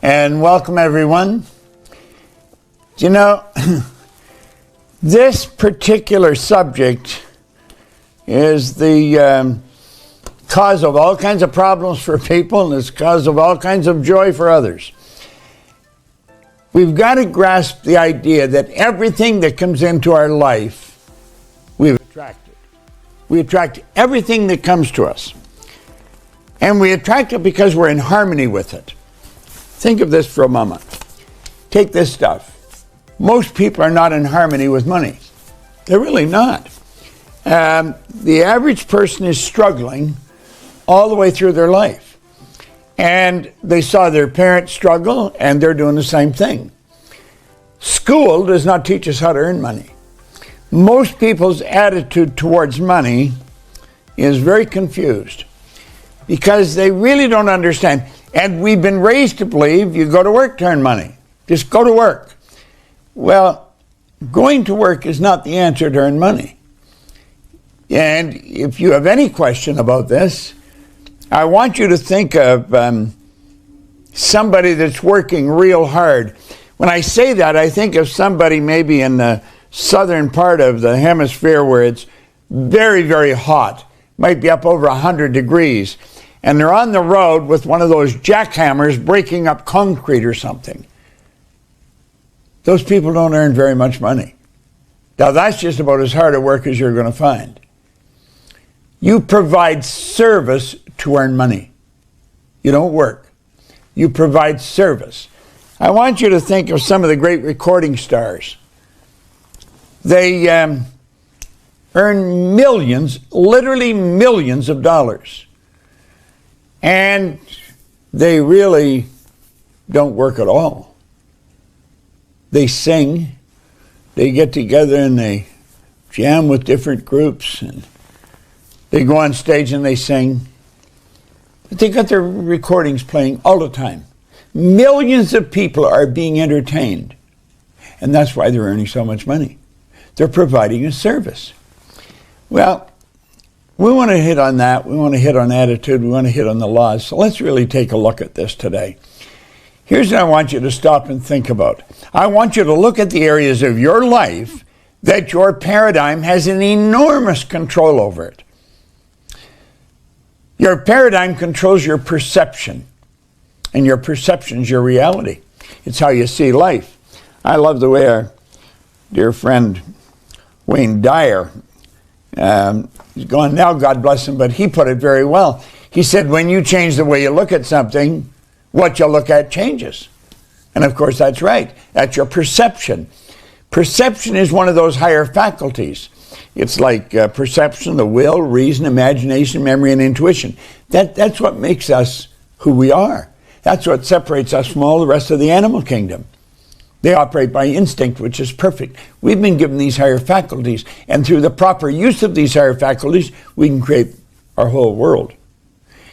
and welcome everyone. You know, this particular subject is the cause of all kinds of problems for people, and it's cause of all kinds of joy for others. We've got to grasp the idea that everything that comes into our life, we've attracted. We attract everything that comes to us. And we attract it because we're in harmony with it. Think of this for a moment. Take this stuff. Most people are not in harmony with money. They're really not. The average person is struggling all the way through their life. And they saw their parents struggle, and they're doing the same thing. School does not teach us how to earn money. Most people's attitude towards money is very confused because they really don't understand. And we've been raised to believe you go to work to earn money. Just go to work. Well, going to work is not the answer to earn money. And if you have any question about this, I want you to think of somebody that's working real hard. When I say that, I think of somebody maybe in the southern part of the hemisphere where it's very, very hot. Might be up over 100 degrees. And they're on the road with one of those jackhammers breaking up concrete or something. Those people don't earn very much money. Now that's just about as hard a work as you're going to find. You provide service to earn money. You don't work. You provide service. I want you to think of some of the great recording stars. They earn millions, literally millions of dollars. And they really don't work at all. They sing. They get together and they jam with different groups. And they go on stage and they sing. But they got their recordings playing all the time. Millions of people are being entertained. And that's why they're earning so much money. They're providing a service. Well, we want to hit on that. We want to hit on attitude. We want to hit on the laws. So let's really take a look at this today. Here's what I want you to stop and think about. I want you to look at the areas of your life that your paradigm has an enormous control over it. Your paradigm controls your perception, and your perception is your reality. It's how you see life. I love the way our dear friend Wayne Dyer, he's gone now, God bless him, but he put it very well. He said, when you change the way you look at something, what you look at changes. And of course, that's right. That's your perception. Perception is one of those higher faculties. It's like perception, the will, reason, imagination, memory, and intuition. That's what makes us who we are. That's what separates us from all the rest of the animal kingdom. They operate by instinct, which is perfect. We've been given these higher faculties, and through the proper use of these higher faculties, we can create our whole world.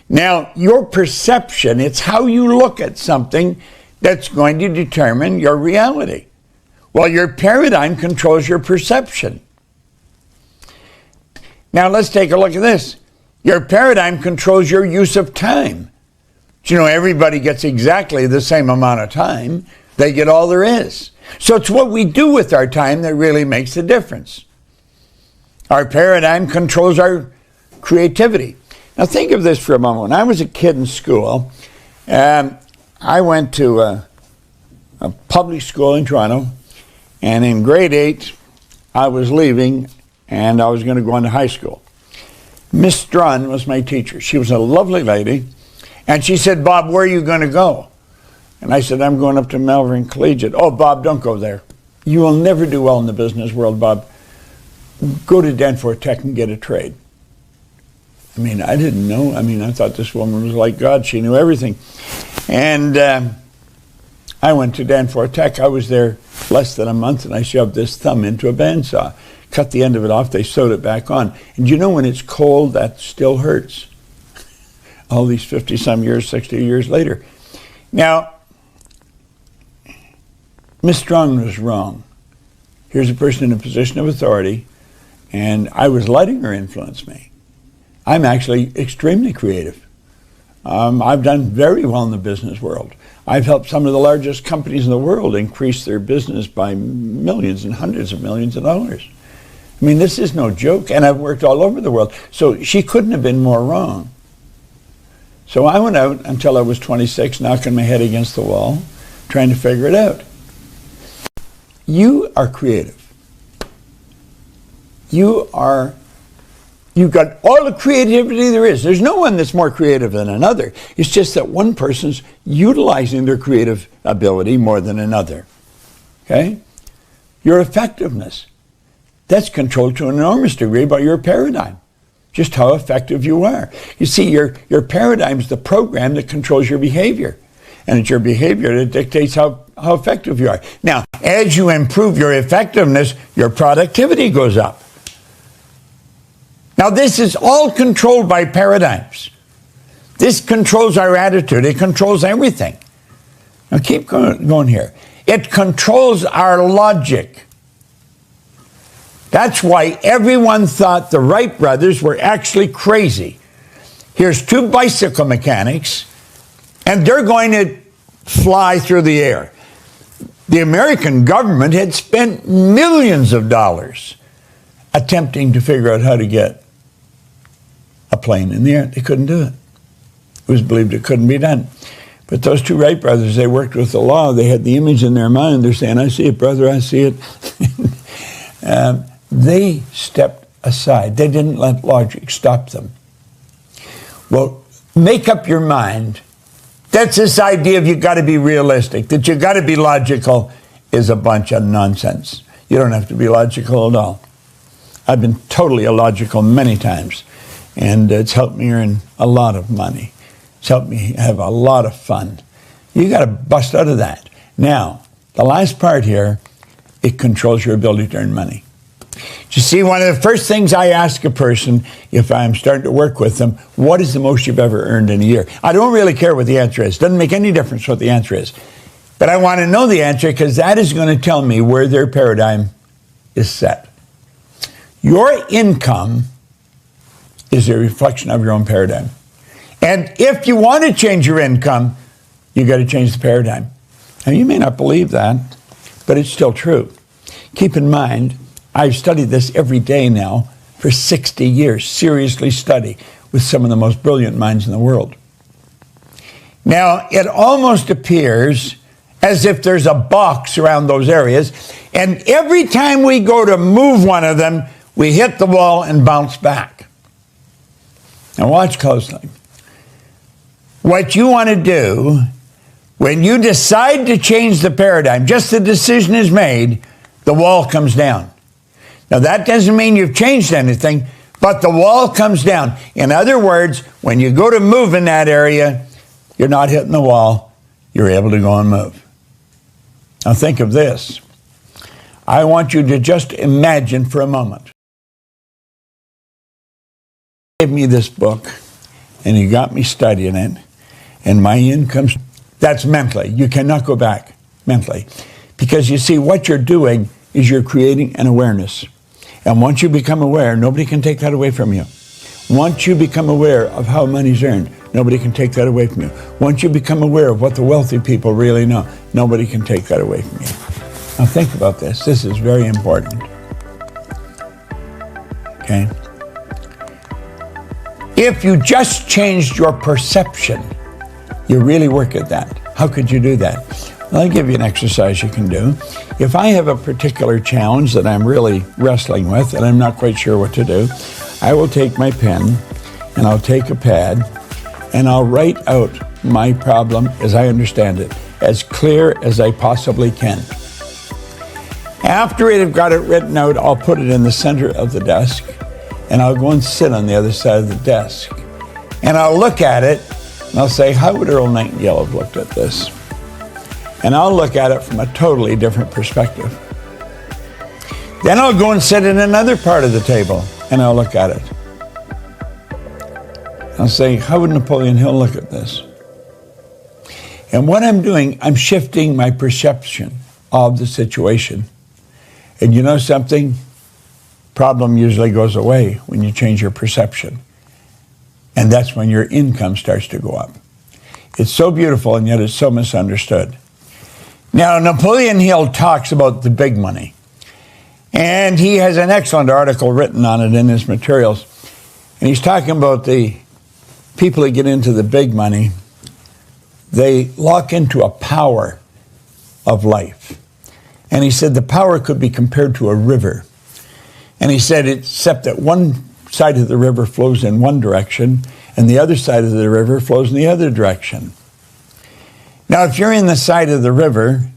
Now, your perception, it's how you look at something that's going to determine your reality. Well, your paradigm controls your perception. Now, let's take a look at this. Your paradigm controls your use of time. You know, everybody gets exactly the same amount of time. They get all there is. So it's what we do with our time that really makes the difference. Our paradigm controls our creativity. Now think of this for a moment. When I was a kid in school, I went to a public school in Toronto, and in grade 8, I was leaving, and I was going to go into high school. Miss Strun was my teacher. She was a lovely lady, and she said, Bob, where are you going to go? And I said, I'm going up to Malvern Collegiate. Oh, Bob, don't go there. You will never do well in the business world, Bob. Go to Danforth Tech and get a trade. I mean, I didn't know. I mean, I thought this woman was like God. She knew everything. And I went to Danforth Tech. I was there less than a month, and I shoved this thumb into a bandsaw. Cut the end of it off. They sewed it back on. And you know, when it's cold, that still hurts. All these 50-some years, 60 years later. Now, Miss Strong was wrong. Here's a person in a position of authority, and I was letting her influence me. I'm actually extremely creative. I've done very well in the business world. I've helped some of the largest companies in the world increase their business by millions and hundreds of millions of dollars. I mean, this is no joke, and I've worked all over the world. So she couldn't have been more wrong. So I went out until I was 26, knocking my head against the wall, trying to figure it out. You are creative. You've got all the creativity there is. There's no one that's more creative than another. It's just that one person's utilizing their creative ability more than another. Okay? Your effectiveness. That's controlled to an enormous degree by your paradigm. Just how effective you are. You see, your paradigm is the program that controls your behavior. And it's your behavior that dictates how effective you are. Now, as you improve your effectiveness, your productivity goes up. Now, this is all controlled by paradigms. This controls our attitude. It controls everything. Now, keep going here. It controls our logic. That's why everyone thought the Wright brothers were actually crazy. Here's two bicycle mechanics, and they're going to fly through the air. The American government had spent millions of dollars attempting to figure out how to get a plane in the air. They couldn't do it. It was believed it couldn't be done. But those two Wright brothers, they worked with the law. They had the image in their mind. They're saying, I see it, brother, I see it. They stepped aside. They didn't let logic stop them. Well, make up your mind. That's this idea of you got to be realistic, that you got to be logical is a bunch of nonsense. You don't have to be logical at all. I've been totally illogical many times, and it's helped me earn a lot of money. It's helped me have a lot of fun. You got to bust out of that. Now, the last part here, it controls your ability to earn money. You see, one of the first things I ask a person if I'm starting to work with them, what is the most you've ever earned in a year? I don't really care what the answer is. It doesn't make any difference what the answer is. But I want to know the answer because that is going to tell me where their paradigm is set. Your income is a reflection of your own paradigm. And if you want to change your income, you got to change the paradigm. Now, you may not believe that, but it's still true. Keep in mind, I've studied this every day now for 60 years, seriously study with some of the most brilliant minds in the world. Now, it almost appears as if there's a box around those areas, and every time we go to move one of them, we hit the wall and bounce back. Now, watch closely. What you want to do when you decide to change the paradigm, just the decision is made, the wall comes down. Now, that doesn't mean you've changed anything, but the wall comes down. In other words, when you go to move in that area, you're not hitting the wall. You're able to go and move. Now, think of this. I want you to just imagine for a moment. He gave me this book, and he got me studying it, and my income, that's mentally. You cannot go back mentally. Because you see, what you're doing is you're creating an awareness. And once you become aware, nobody can take that away from you. Once you become aware of how money's earned, nobody can take that away from you. Once you become aware of what the wealthy people really know, nobody can take that away from you. Now think about this. This is very important. Okay? If you just changed your perception, you really work at that. How could you do that? Well, I'll give you an exercise you can do. If I have a particular challenge that I'm really wrestling with and I'm not quite sure what to do, I will take my pen and I'll take a pad and I'll write out my problem as I understand it, as clear as I possibly can. After I've got it written out, I'll put it in the center of the desk and I'll go and sit on the other side of the desk. And I'll look at it and I'll say, how would Earl Nightingale have looked at this? And I'll look at it from a totally different perspective. Then I'll go and sit in another part of the table and I'll look at it. I'll say, how would Napoleon Hill look at this? And what I'm doing, I'm shifting my perception of the situation. And you know something? Problem usually goes away when you change your perception. And that's when your income starts to go up. It's so beautiful, and yet it's so misunderstood. Now, Napoleon Hill talks about the big money. And he has an excellent article written on it in his materials. And he's talking about the people that get into the big money. They lock into a power of life. And he said the power could be compared to a river. And he said, except that one side of the river flows in one direction, and the other side of the river flows in the other direction. Now, if you're in the side of the river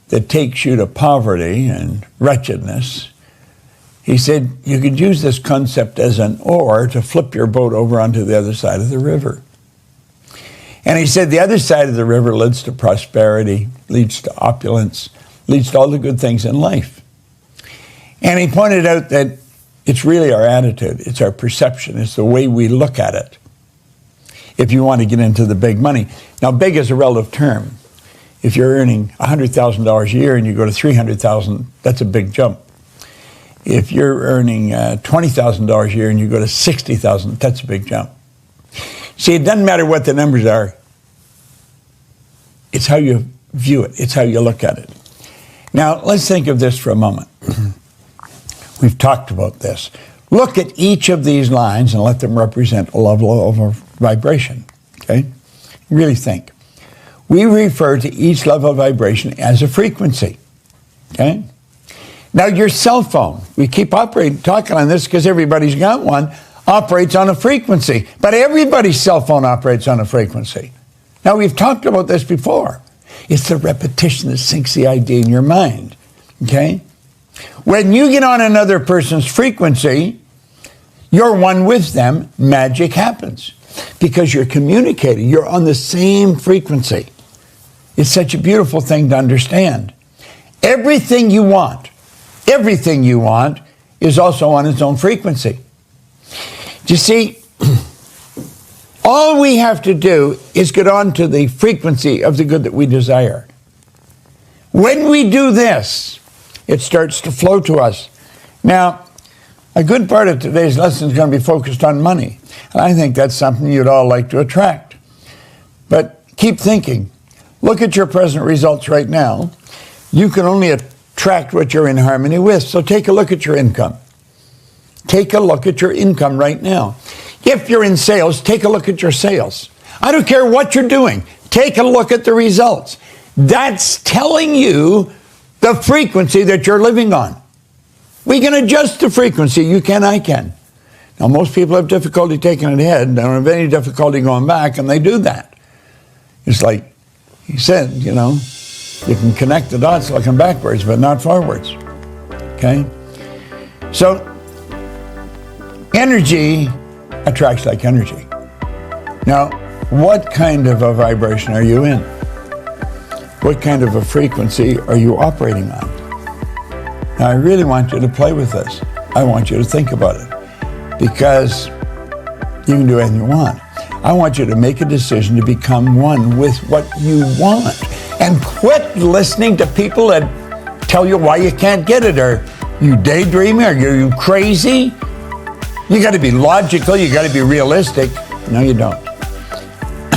that takes you to poverty and wretchedness, he said you could use this concept as an oar to flip your boat over onto the other side of the river. And he said the other side of the river leads to prosperity, leads to opulence, leads to all the good things in life. And he pointed out that it's really our attitude, it's our perception, it's the way we look at it. If you want to get into the big money. Now, big is a relative term. If you're earning $100,000 a year and you go to $300,000, that's a big jump. If you're earning $20,000 a year and you go to $60,000, that's a big jump. See, it doesn't matter what the numbers are. It's how you view it. It's how you look at it. Now, let's think of this for a moment. We've talked about this. Look at each of these lines and let them represent a level of vibration, okay? Really think. We refer to each level of vibration as a frequency, okay? Now, your cell phone, we keep talking on this because everybody's got one, operates on a frequency. But everybody's cell phone operates on a frequency. Now, we've talked about this before. It's the repetition that sinks the idea in your mind, okay? When you get on another person's frequency, you're one with them, magic happens. Because you're communicating, you're on the same frequency. It's such a beautiful thing to understand. Everything you want is also on its own frequency. You see, all we have to do is get on to the frequency of the good that we desire. When we do this, it starts to flow to us. Now, a good part of today's lesson is going to be focused on money. And I think that's something you'd all like to attract. But keep thinking. Look at your present results right now. You can only attract what you're in harmony with. So take a look at your income. Take a look at your income right now. If you're in sales, take a look at your sales. I don't care what you're doing. Take a look at the results. That's telling you the frequency that you're living on. We can adjust the frequency. You can, I can. Now, most people have difficulty taking it ahead. They don't have any difficulty going back, and they do that. It's like he said, you know, you can connect the dots looking backwards, but not forwards. Okay? So, energy attracts like energy. Now, what kind of a vibration are you in? What kind of a frequency are you operating on? Now, I really want you to play with this. I want you to think about it. Because you can do anything you want. I want you to make a decision to become one with what you want. And quit listening to people that tell you why you can't get it. Or you daydreaming? Are you crazy? You got to be logical. You got to be realistic. No, you don't.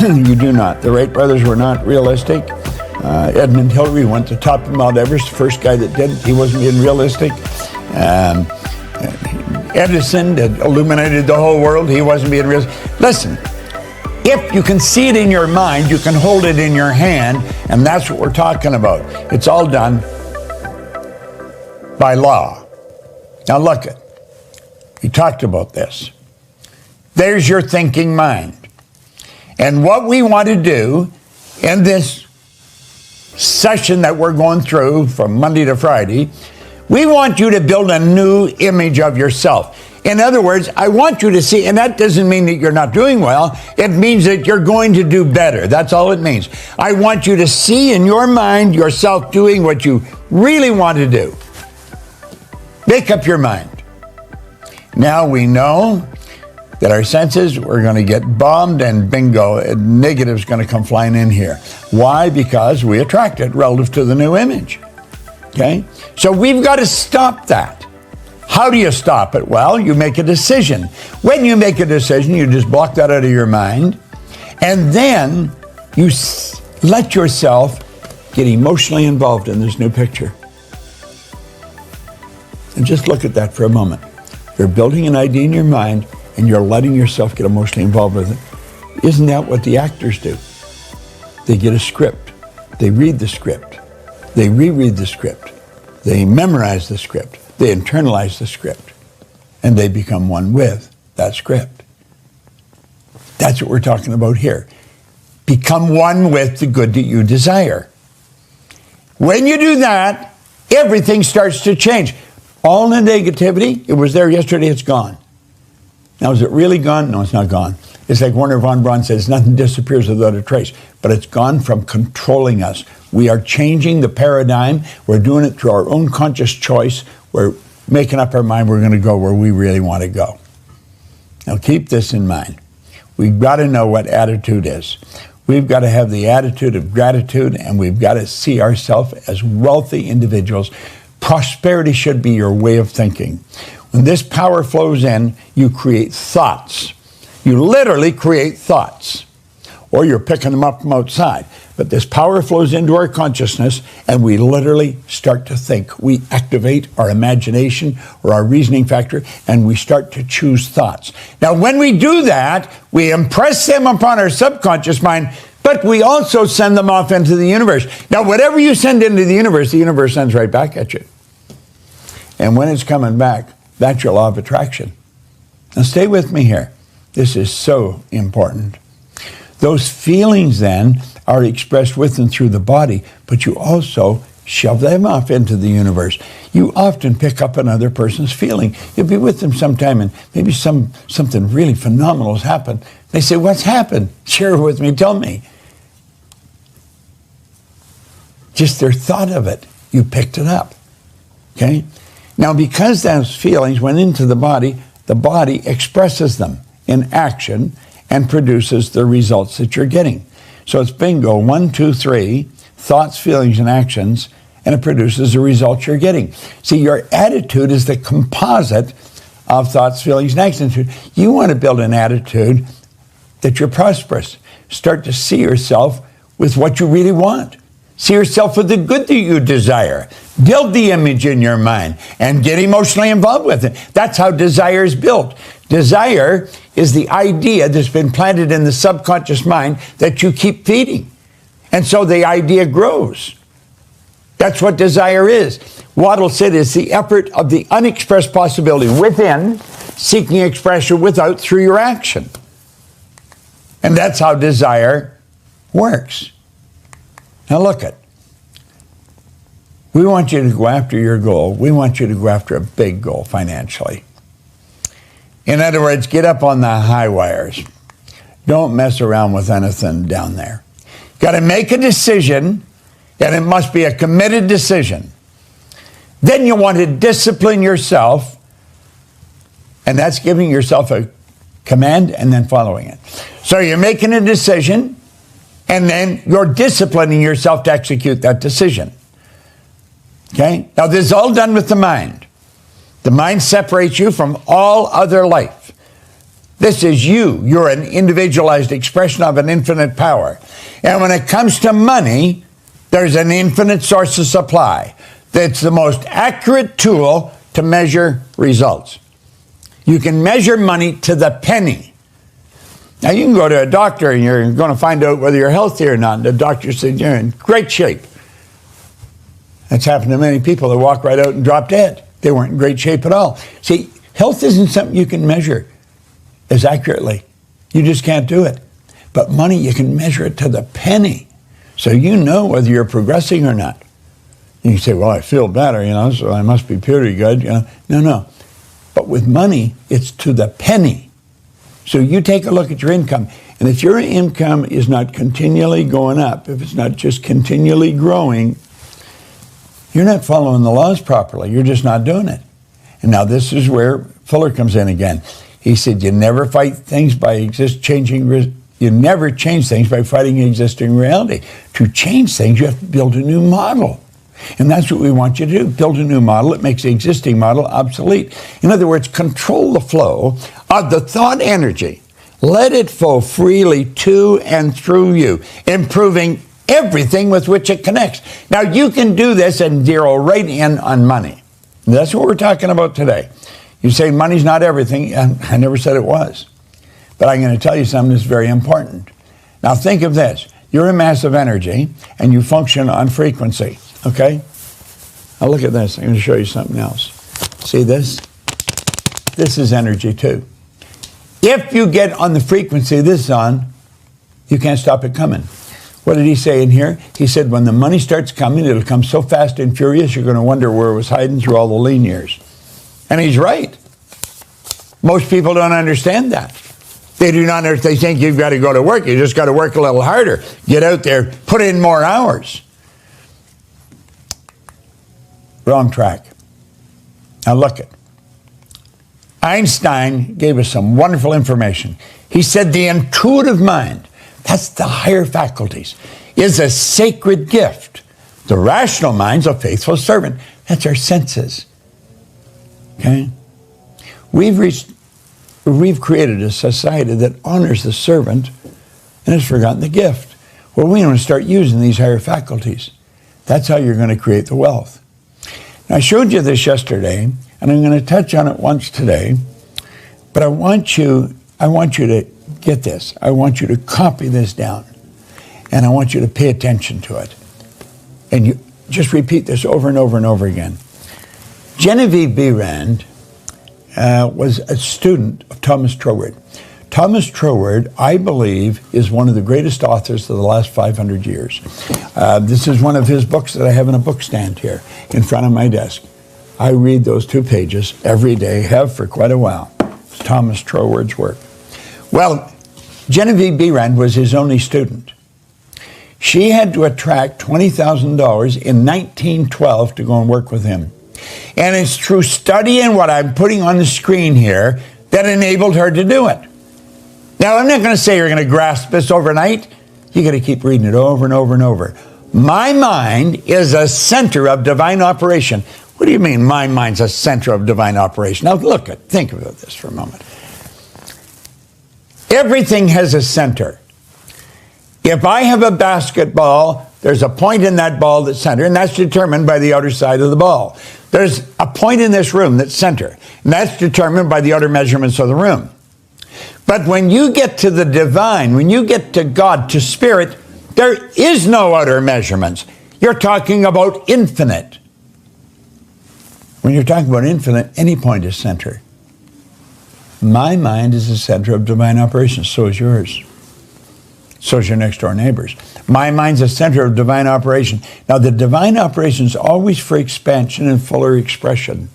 You do not. The Wright brothers were not realistic. Edmund Hillary went to top of Mount Everest, the first guy that did it. He wasn't being realistic. Edison that illuminated the whole world, he wasn't being realistic. Listen, if you can see it in your mind, you can hold it in your hand, and that's what we're talking about. It's all done by law. Now look it. We talked about this. There's your thinking mind. And what we want to do in this session that we're going through from Monday to Friday, we want you to build a new image of yourself. In other words, I want you to see, and that doesn't mean that you're not doing well. It means that you're going to do better. That's all it means. I want you to see in your mind yourself doing what you really want to do. Make up your mind. Now we know that our senses, we're going to get bombed, and bingo, a negative's going to come flying in here. Why? Because we attract it relative to the new image. Okay? So we've got to stop that. How do you stop it? Well, you make a decision. When you make a decision, you just block that out of your mind, and then you let yourself get emotionally involved in this new picture. And just look at that for a moment. You're building an idea in your mind and you're letting yourself get emotionally involved with it. Isn't that what the actors do? They get a script. They read the script. They reread the script. They memorize the script. They internalize the script. And they become one with that script. That's what we're talking about here. Become one with the good that you desire. When you do that, everything starts to change. All the negativity, it was there yesterday, it's gone. Now, is it really gone? No, it's not gone. It's like Werner von Braun says, nothing disappears without a trace. But it's gone from controlling us. We are changing the paradigm. We're doing it through our own conscious choice. We're making up our mind we're going to go where we really want to go. Now, keep this in mind. We've got to know what attitude is. We've got to have the attitude of gratitude, and we've got to see ourselves as wealthy individuals. Prosperity should be your way of thinking. When this power flows in, you create thoughts. You literally create thoughts, or you're picking them up from outside. But this power flows into our consciousness, and we literally start to think. We activate our imagination or our reasoning factor, and we start to choose thoughts. Now, when we do that, we impress them upon our subconscious mind, but we also send them off into the universe. Now, whatever you send into the universe sends right back at you. And when it's coming back, that's your law of attraction. Now, stay with me here. This is so important. Those feelings then are expressed with and through the body, but you also shove them off into the universe. You often pick up another person's feeling. You'll be with them sometime and maybe something really phenomenal has happened. They say, what's happened? Share it with me, tell me. Just their thought of it, you picked it up, okay? Now, because those feelings went into the body expresses them in action and produces the results that you're getting. So it's bingo, 1, 2, 3, thoughts, feelings, and actions, and it produces the results you're getting. See, your attitude is the composite of thoughts, feelings, and actions. You want to build an attitude that you're prosperous. Start to see yourself with what you really want. See yourself with the good that you desire. Build the image in your mind and get emotionally involved with it. That's how desire is built. Desire is the idea that's been planted in the subconscious mind that you keep feeding. And so the idea grows. That's what desire is. Waddell said it's the effort of the unexpressed possibility within, seeking expression without through your action. And that's how desire works. Now look it. We want you to go after your goal. We want you to go after a big goal financially. In other words, get up on the high wires. Don't mess around with anything down there. Got to make a decision, and it must be a committed decision. Then you want to discipline yourself, and that's giving yourself a command and then following it. So you're making a decision, and then you're disciplining yourself to execute that decision. Okay? Now, this is all done with the mind. The mind separates you from all other life. This is you. You're an individualized expression of an infinite power. And when it comes to money, there's an infinite source of supply. That's the most accurate tool to measure results. You can measure money to the penny. Now, you can go to a doctor and you're going to find out whether you're healthy or not. And the doctor said, you're in great shape. That's happened to many people that walk right out and drop dead. They weren't in great shape at all. See, health isn't something you can measure as accurately. You just can't do it. But money, you can measure it to the penny. So you know whether you're progressing or not. You say, well, I feel better, so I must be pretty good. No. But with money, it's to the penny. So you take a look at your income. And if your income is not continually going up, if it's not just continually growing, you're not following the laws properly. You're just not doing it. And now this is where Fuller comes in again. He said, you never fight things by you never change things by fighting existing reality. To change things, you have to build a new model. And that's what we want you to do. Build a new model. It makes the existing model obsolete. In other words, control the flow of the thought energy. Let it flow freely to and through you, improving everything with which it connects. Now, you can do this and zero right in on money. That's what we're talking about today. You say money's not everything. I never said it was. But I'm going to tell you something that's very important. Now, think of this. You're a mass of energy, and you function on frequency, okay? Now, look at this. I'm going to show you something else. See this? This is energy, too. If you get on the frequency this is on, you can't stop it coming. What did he say in here? He said, when the money starts coming, it'll come so fast and furious, you're going to wonder where it was hiding through all the lean years. And he's right. Most people don't understand that. They do not understand. They think you've got to go to work. You just got to work a little harder. Get out there, put in more hours. Wrong track. Now look it. Einstein gave us some wonderful information. He said the intuitive mind, that's the higher faculties, is a sacred gift. The rational mind's a faithful servant. That's our senses. Okay? We've created a society that honors the servant and has forgotten the gift. Well, we want to start using these higher faculties. That's how you're going to create the wealth. Now, I showed you this yesterday, and I'm going to touch on it once today, but I want you to get this. I want you to copy this down, and I want you to pay attention to it. And you just repeat this over and over and over again. Genevieve B. Rand was a student of Thomas Troward. Thomas Troward, I believe, is one of the greatest authors of the last 500 years. This is one of his books that I have in a book stand here in front of my desk. I read those 2 pages every day, have for quite a while. It's Thomas Troward's work. Well, Genevieve B. Rand was his only student. She had to attract $20,000 in 1912 to go and work with him. And it's through studying what I'm putting on the screen here that enabled her to do it. Now, I'm not going to say you're going to grasp this overnight. You got to keep reading it over and over and over. My mind is a center of divine operation. What do you mean, my mind's a center of divine operation? Now, think about this for a moment. Everything has a center. If I have a basketball, there's a point in that ball that's center, and that's determined by the outer side of the ball. There's a point in this room that's center, and that's determined by the outer measurements of the room. But when you get to the divine, when you get to God, to spirit, there is no outer measurements. You're talking about infinite. When you're talking about infinite, any point is center. My mind is the center of divine operations. So is yours. So is your next door neighbor's. My mind's the center of divine operation. Now, the divine operation is always for expansion and fuller expression.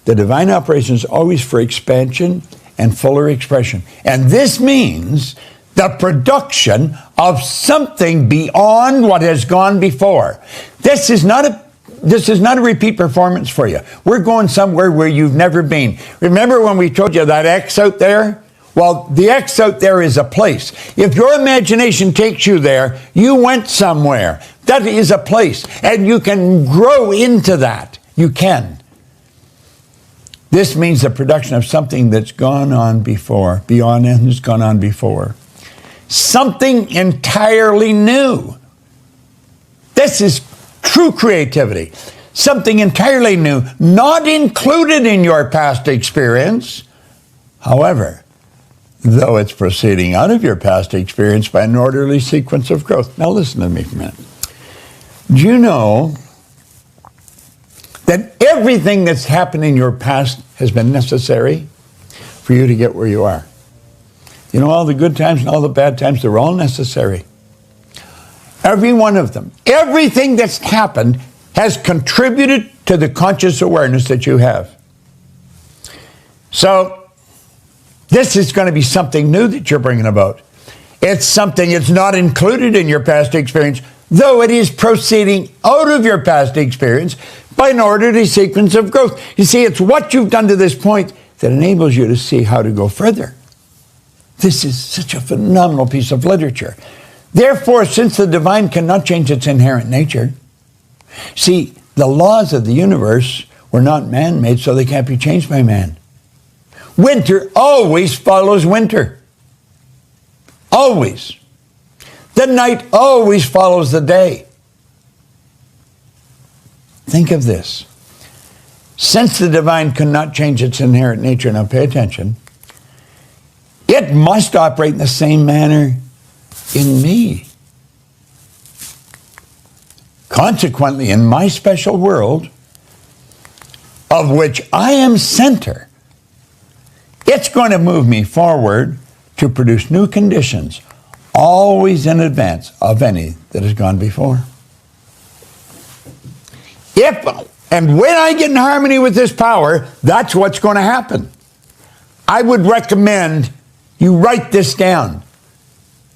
The divine operation is always for expansion and fuller expression. And this means the production of something beyond what has gone before. This is not a repeat performance for you. We're going somewhere where you've never been. Remember when we told you that X out there? Well, the X out there is a place. If your imagination takes you there, you went somewhere. That is a place. And you can grow into that. You can. This means the production of something that's gone on before, beyond and has gone on before. Something entirely new. This is true creativity. Something entirely new, not included in your past experience. However, though it's proceeding out of your past experience by an orderly sequence of growth. Now listen to me for a minute. Do you know that everything that's happened in your past has been necessary for you to get where you are? You know, all the good times and all the bad times, they're all necessary. Every one of them. Everything that's happened has contributed to the conscious awareness that you have. So, this is going to be something new that you're bringing about. It's something that's not included in your past experience, though it is proceeding out of your past experience by an orderly sequence of growth. You see, it's what you've done to this point that enables you to see how to go further. This is such a phenomenal piece of literature. Therefore, since the divine cannot change its inherent nature, see, the laws of the universe were not man-made, so they can't be changed by man. Winter always follows winter. Always. The night always follows the day. Think of this. Since the divine cannot change its inherent nature, now pay attention, it must operate in the same manner in me. Consequently, in my special world, of which I am center, it's going to move me forward to produce new conditions, always in advance of any that has gone before. If and when I get in harmony with this power, that's what's going to happen. I would recommend you write this down.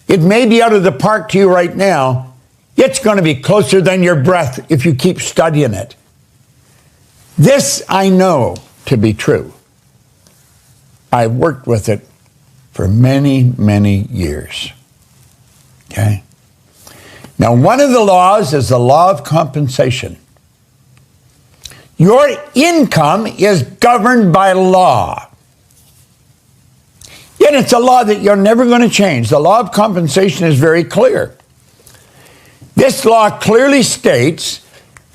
It may be out of the park to you right now. It's going to be closer than your breath if you keep studying it. This I know to be true. I've worked with it for many, many years. Okay? Now, one of the laws is the law of compensation. Your income is governed by law. Yet it's a law that you're never going to change. The law of compensation is very clear. This law clearly states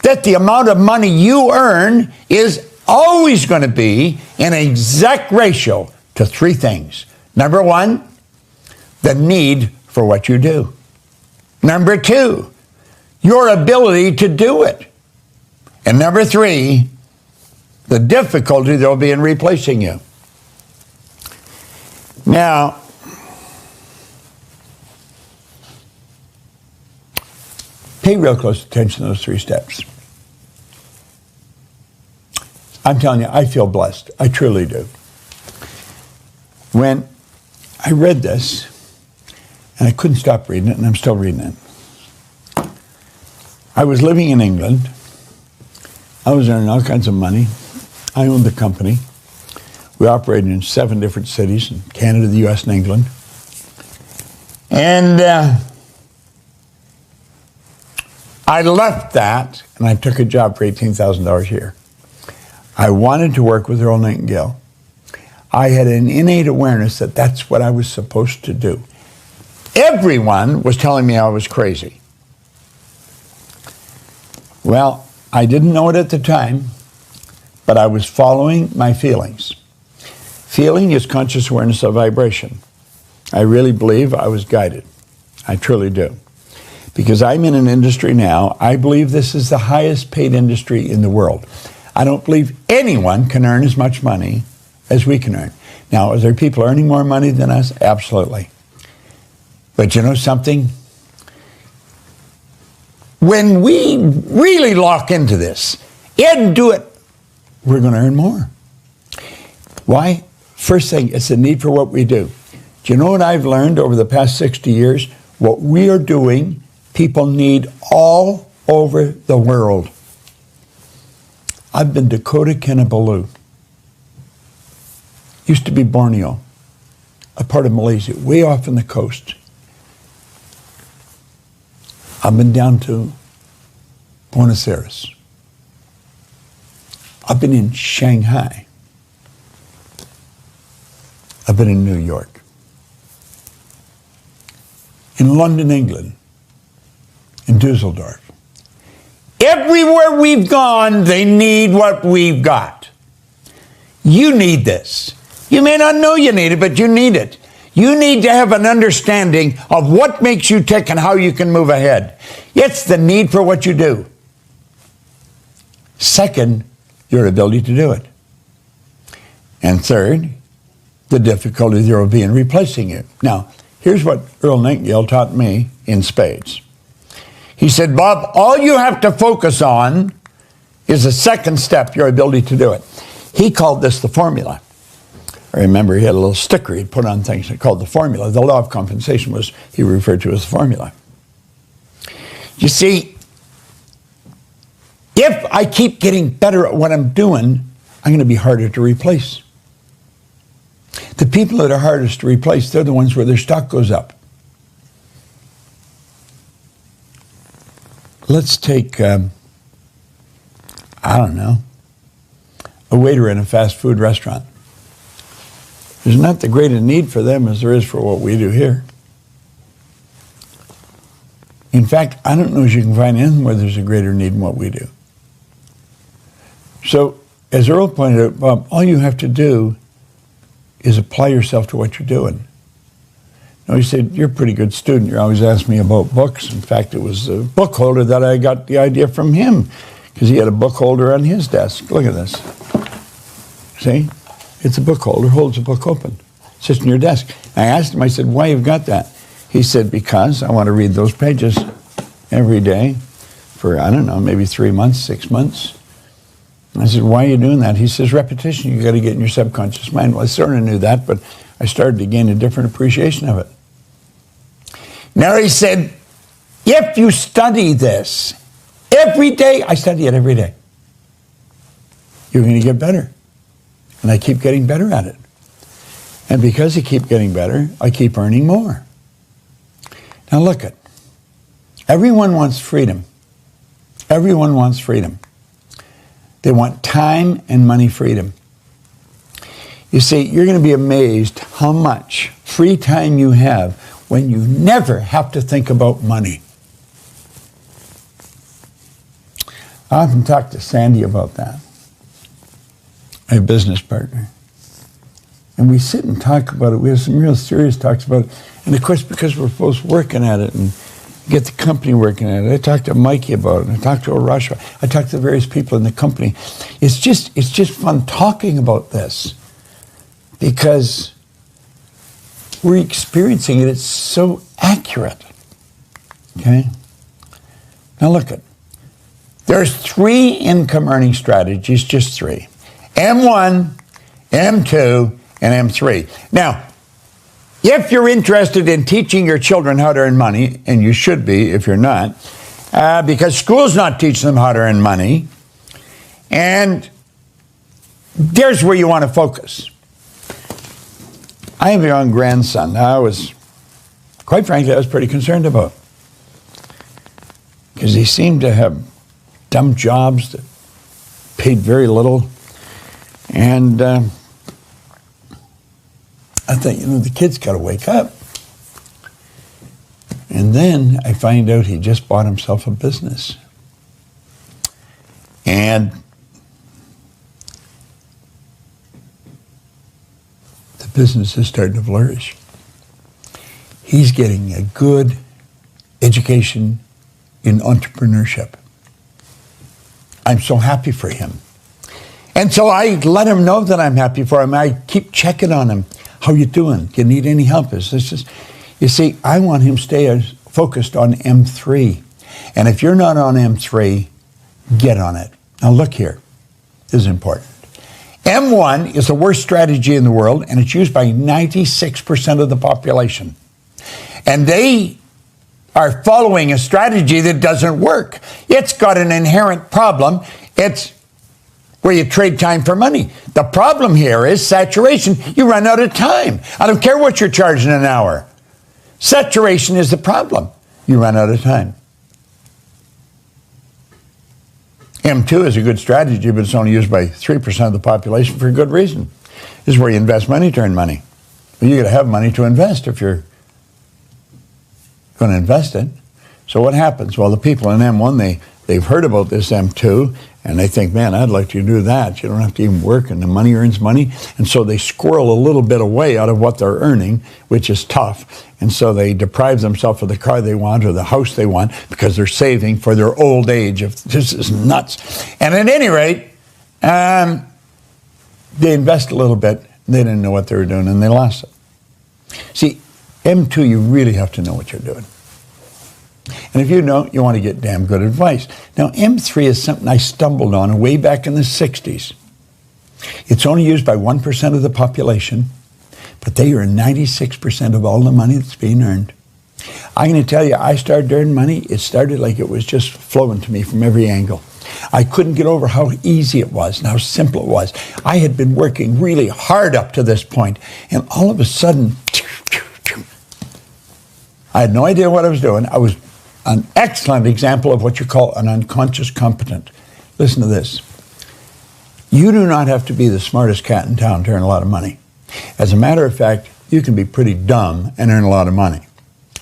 that the amount of money you earn is always going to be in an exact ratio to three things. Number one, the need for what you do. Number two, your ability to do it. And number three, the difficulty there will be in replacing you. Now, pay real close attention to those three steps. I'm telling you, I feel blessed. I truly do. When I read this, and I couldn't stop reading it, and I'm still reading it. I was living in England. I was earning all kinds of money. I owned the company. We operated in 7 different cities in Canada, the U.S., and England. And I left that, and I took a job for $18,000 a year. I wanted to work with Earl Nightingale. I had an innate awareness that that's what I was supposed to do. Everyone was telling me I was crazy. Well, I didn't know it at the time, but I was following my feelings. Feeling is conscious awareness of vibration. I really believe I was guided. I truly do. Because I'm in an industry now, I believe this is the highest paid industry in the world. I don't believe anyone can earn as much money as we can earn. Now, are there people earning more money than us? Absolutely. But you know something? When we really lock into this and do it, we're going to earn more. Why? First thing, it's the need for what we do. Do you know what I've learned over the past 60 years? What we are doing, people need all over the world. I've been to Kota Kinabalu. Used to be Borneo, a part of Malaysia, way off on the coast. I've been down to Buenos Aires. I've been in Shanghai. I've been in New York. In London, England. In Dusseldorf. Everywhere we've gone, they need what we've got. You need this. You may not know you need it, but you need it. You need to have an understanding of what makes you tick and how you can move ahead. It's the need for what you do. Second, your ability to do it. And third, the difficulty there will be in replacing you. Now, here's what Earl Nightingale taught me in spades. He said, Bob, all you have to focus on is the second step, your ability to do it. He called this the formula. I remember he had a little sticker he'd put on things called the formula. The law of compensation was he referred to as the formula. You see, if I keep getting better at what I'm doing, I'm going to be harder to replace. The people that are hardest to replace, they're the ones where their stock goes up. Let's take, I don't know, a waiter in a fast food restaurant. There's not the great a need for them as there is for what we do here. In fact, I don't know if you can find anything where there's a greater need than what we do. So, as Earl pointed out, Bob, all you have to do is apply yourself to what you're doing. Now, he said, you're a pretty good student. You always ask me about books. In fact, it was a book holder that I got the idea from him, because he had a book holder on his desk. Look at this. See? It's a book holder, holds a book open. It sits on your desk. I asked him, I said, why you've got that? He said, because I want to read those pages every day for, I don't know, maybe 3 months, 6 months. I said, why are you doing that? He says, repetition, you got to get in your subconscious mind. Well, I sort of knew that, but I started to gain a different appreciation of it. Now he said, if you study this every day, I study it every day, you're going to get better. And I keep getting better at it. And because I keep getting better, I keep earning more. Now look at, everyone wants freedom. Everyone wants freedom. They want time and money freedom. You see, you're going to be amazed how much free time you have when you never have to think about money. I often talk to Sandy about that, my business partner. And we sit and talk about it. We have some real serious talks about it. And of course, because we're both working at it and get the company working at it. I talked to Mikey about it. I talked to Arash. I talked to various people in the company. It's just fun talking about this because we're experiencing it. It's so accurate. Okay? Now look at, there's 3 income earning strategies, just 3. M1, M2, and M3. Now, if you're interested in teaching your children how to earn money, and you should be if you're not, because school's not teaching them how to earn money, and there's where you want to focus. I have a young grandson. Now, quite frankly, I was pretty concerned about, because he seemed to have dumb jobs that paid very little, and I thought, the kid's got to wake up. And then I find out he just bought himself a business. And the business is starting to flourish. He's getting a good education in entrepreneurship. I'm so happy for him. And so I let him know that I'm happy for him. I keep checking on him. How you doing? Do you need any help? You see, I want him to stay focused on M3. And if you're not on M3, get on it. Now look here. This is important. M1 is the worst strategy in the world, and it's used by 96% of the population. And they are following a strategy that doesn't work. It's got an inherent problem. It's where you trade time for money. The problem here is saturation. You run out of time. I don't care what you're charging an hour. Saturation is the problem. You run out of time. M2 is a good strategy, but it's only used by 3% of the population for a good reason. This is where you invest money to earn money. Well, you got to have money to invest if you're going to invest it. So what happens? Well, the people in M1, they've heard about this M2, and they think, man, I'd like you to do that. You don't have to even work, and the money earns money. And so they squirrel a little bit away out of what they're earning, which is tough. And so they deprive themselves of the car they want or the house they want because they're saving for their old age. This is nuts. And at any rate, they invest a little bit. They didn't know what they were doing, and they lost it. See, M2, you really have to know what you're doing. And if you don't, you want to get damn good advice. Now, M3 is something I stumbled on way back in the 60s. It's only used by 1% of the population, but they earn 96% of all the money that's being earned. I'm going to tell you, I started earning money. It started like it was just flowing to me from every angle. I couldn't get over how easy it was and how simple it was. I had been working really hard up to this point, and all of a sudden, I had no idea what I was doing. I was an excellent example of what you call an unconscious competent. Listen to this. You do not have to be the smartest cat in town to earn a lot of money. As a matter of fact, you can be pretty dumb and earn a lot of money.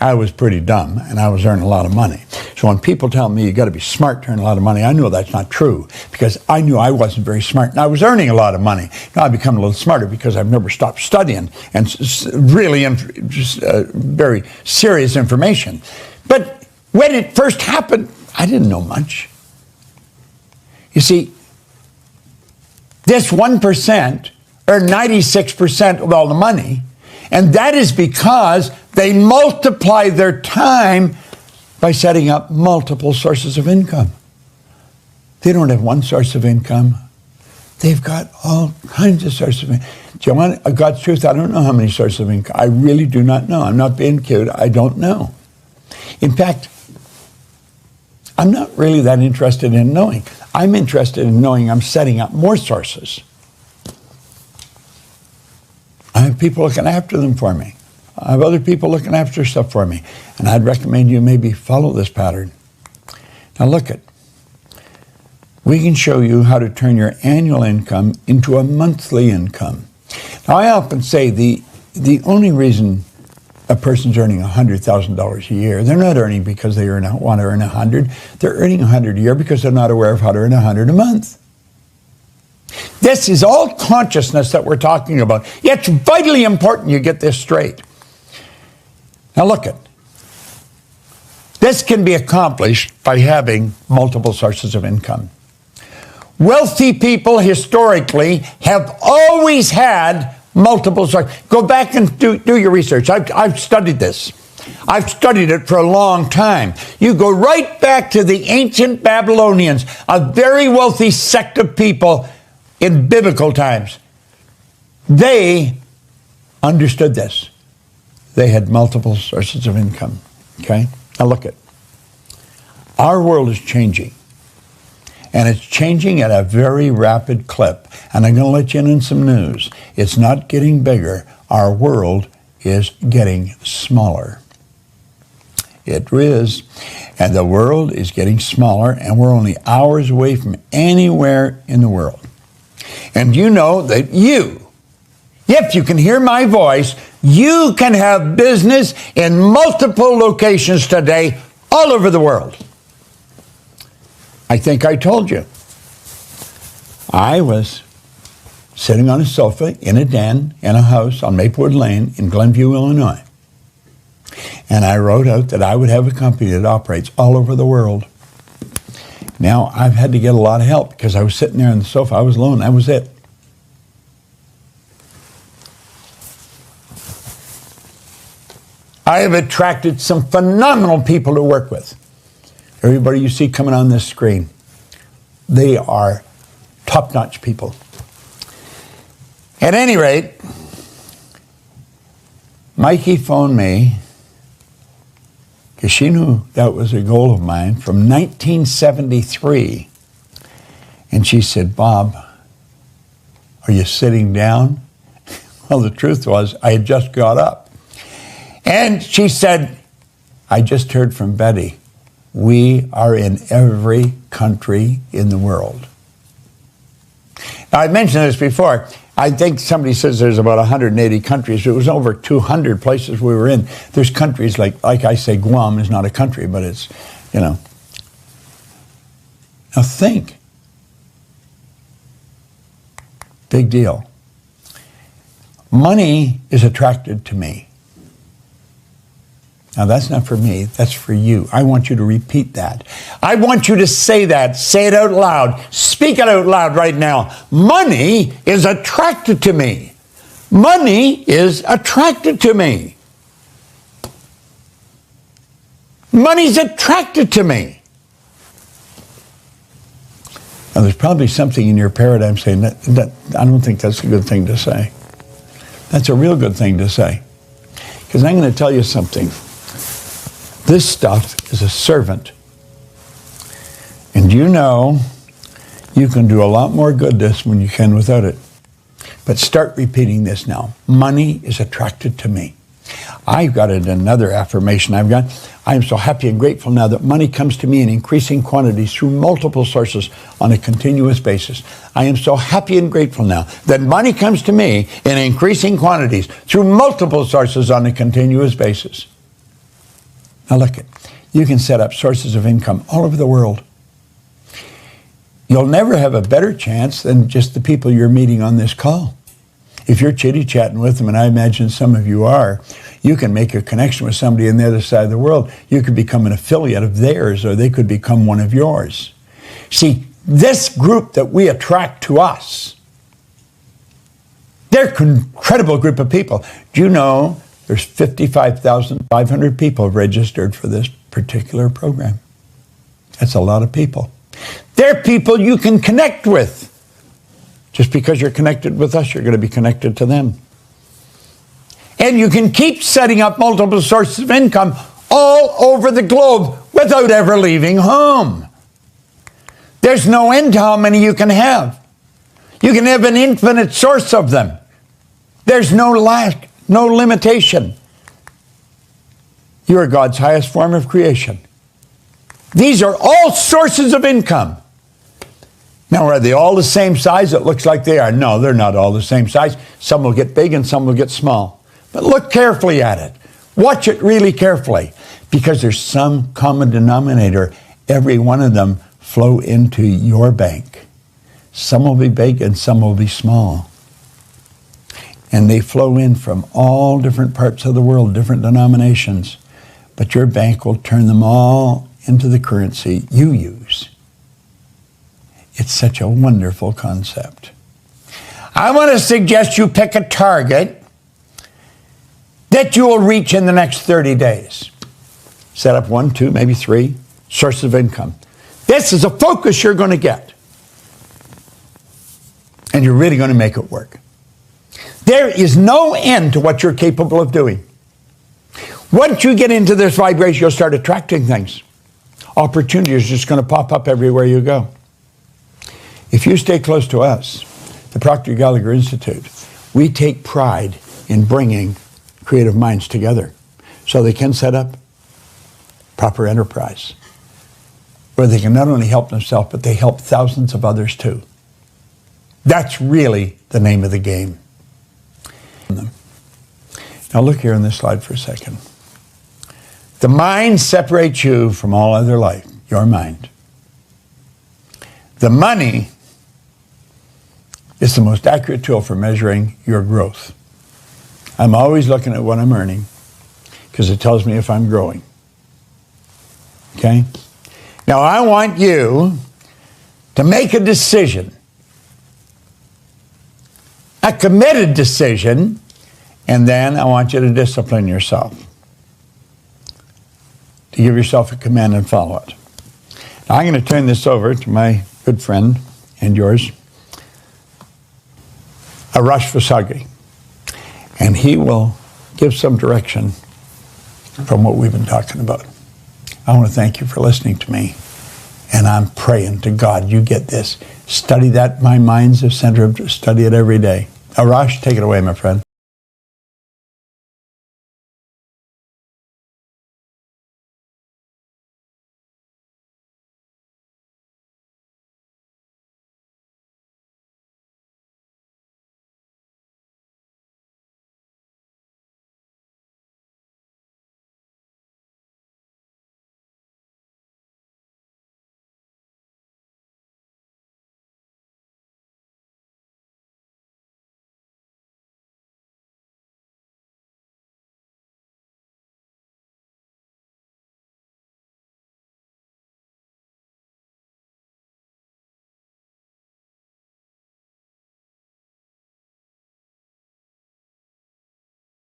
I was pretty dumb, and I was earning a lot of money. So when people tell me you got to be smart to earn a lot of money, I know that's not true, because I knew I wasn't very smart, and I was earning a lot of money. Now I've become a little smarter because I've never stopped studying, and really very serious information. But when it first happened, I didn't know much. You see, this 1% earned 96% of all the money, and that is because they multiply their time by setting up multiple sources of income. They don't have one source of income. They've got all kinds of sources of income. Do you want God's truth? I don't know how many sources of income. I really do not know. I'm not being cute. I don't know. In fact, I'm not really that interested in knowing. I'm interested in knowing I'm setting up more sources. I have people looking after them for me. I have other people looking after stuff for me. And I'd recommend you maybe follow this pattern. Now look it. We can show you how to turn your annual income into a monthly income. Now I often say the only reason a person's earning $100,000 a year, they're not earning because they want to earn 100. They're earning 100 a year because they're not aware of how to earn 100 a month. This is all consciousness that we're talking about. It's vitally important you get this straight. Now look it. This can be accomplished by having multiple sources of income. Wealthy people historically have always had multiple sources. Go back and do your research. I've studied this. I've studied it for a long time. You go right back to the ancient Babylonians, a very wealthy sect of people in biblical times. They understood this. They had multiple sources of income. Okay? Now look at. Our world is changing. And it's changing at a very rapid clip. And I'm going to let you in on some news. It's not getting bigger. Our world is getting smaller. It is. And the world is getting smaller, and we're only hours away from anywhere in the world. And you know that if you can hear my voice, you can have business in multiple locations today all over the world. I think I told you. I was sitting on a sofa in a den in a house on Maplewood Lane in Glenview, Illinois. And I wrote out that I would have a company that operates all over the world. Now, I've had to get a lot of help because I was sitting there on the sofa. I was alone. That was it. I have attracted some phenomenal people to work with. Everybody you see coming on this screen, they are top-notch people. At any rate, Mikey phoned me because she knew that was a goal of mine from 1973. And she said, Bob, are you sitting down? Well, the truth was I had just got up. And she said, I just heard from Betty. We are in every country in the world. Now, I mentioned this before. I think somebody says there's about 180 countries. It was over 200 places we were in. There's countries like I say, Guam is not a country, but it's, Now think. Big deal. Money is attracted to me. Now, that's not for me. That's for you. I want you to repeat that. I want you to say that. Say it out loud. Speak it out loud right now. Money is attracted to me. Money is attracted to me. Money's attracted to me. Now, there's probably something in your paradigm saying that I don't think that's a good thing to say. That's a real good thing to say. Because I'm going to tell you something. This stuff is a servant. And you can do a lot more goodness when you can without it. But start repeating this now. Money is attracted to me. I've got another affirmation I've got. I am so happy and grateful now that money comes to me in increasing quantities through multiple sources on a continuous basis. I am so happy and grateful now that money comes to me in increasing quantities through multiple sources on a continuous basis. Now look, you can set up sources of income all over the world. You'll never have a better chance than just the people you're meeting on this call. If you're chitty-chatting with them, and I imagine some of you are, you can make a connection with somebody on the other side of the world. You could become an affiliate of theirs, or they could become one of yours. See, this group that we attract to us, they're an incredible group of people. Do you know there's 55,500 people registered for this particular program? That's a lot of people. They're people you can connect with. Just because you're connected with us, you're going to be connected to them. And you can keep setting up multiple sources of income all over the globe without ever leaving home. There's no end to how many you can have. You can have an infinite source of them. There's no lack, no limitation. You are God's highest form of creation. These are all sources of income. Now, are they all the same size? It looks like they are. No, they're not all the same size. Some will get big and some will get small. But look carefully at it. Watch it really carefully, because there's some common denominator. Every one of them flow into your bank. Some will be big and some will be small. And they flow in from all different parts of the world, different denominations. But your bank will turn them all into the currency you use. It's such a wonderful concept. I want to suggest you pick a target that you will reach in the next 30 days. Set up 1, 2, maybe 3 sources of income. This is a focus you're going to get. And you're really going to make it work. There is no end to what you're capable of doing. Once you get into this vibration, you'll start attracting things. Opportunity is just going to pop up everywhere you go. If you stay close to us, the Proctor Gallagher Institute, we take pride in bringing creative minds together so they can set up proper enterprise where they can not only help themselves, but they help thousands of others too. That's really the name of the game. Now look here on this slide for a second. The mind separates you from all other life, your mind. The money is the most accurate tool for measuring your growth. I'm always looking at what I'm earning because it tells me if I'm growing. Okay? Now I want you to make a decision, a committed decision, and then I want you to discipline yourself, to give yourself a command and follow it. Now I'm going to turn this over to my good friend and yours, Arash Vasagi, and he will give some direction from what we've been talking about. I want to thank you for listening to me, and I'm praying to God you get this. Study that. My mind's the center of study it every day. Arash, take it away, my friend.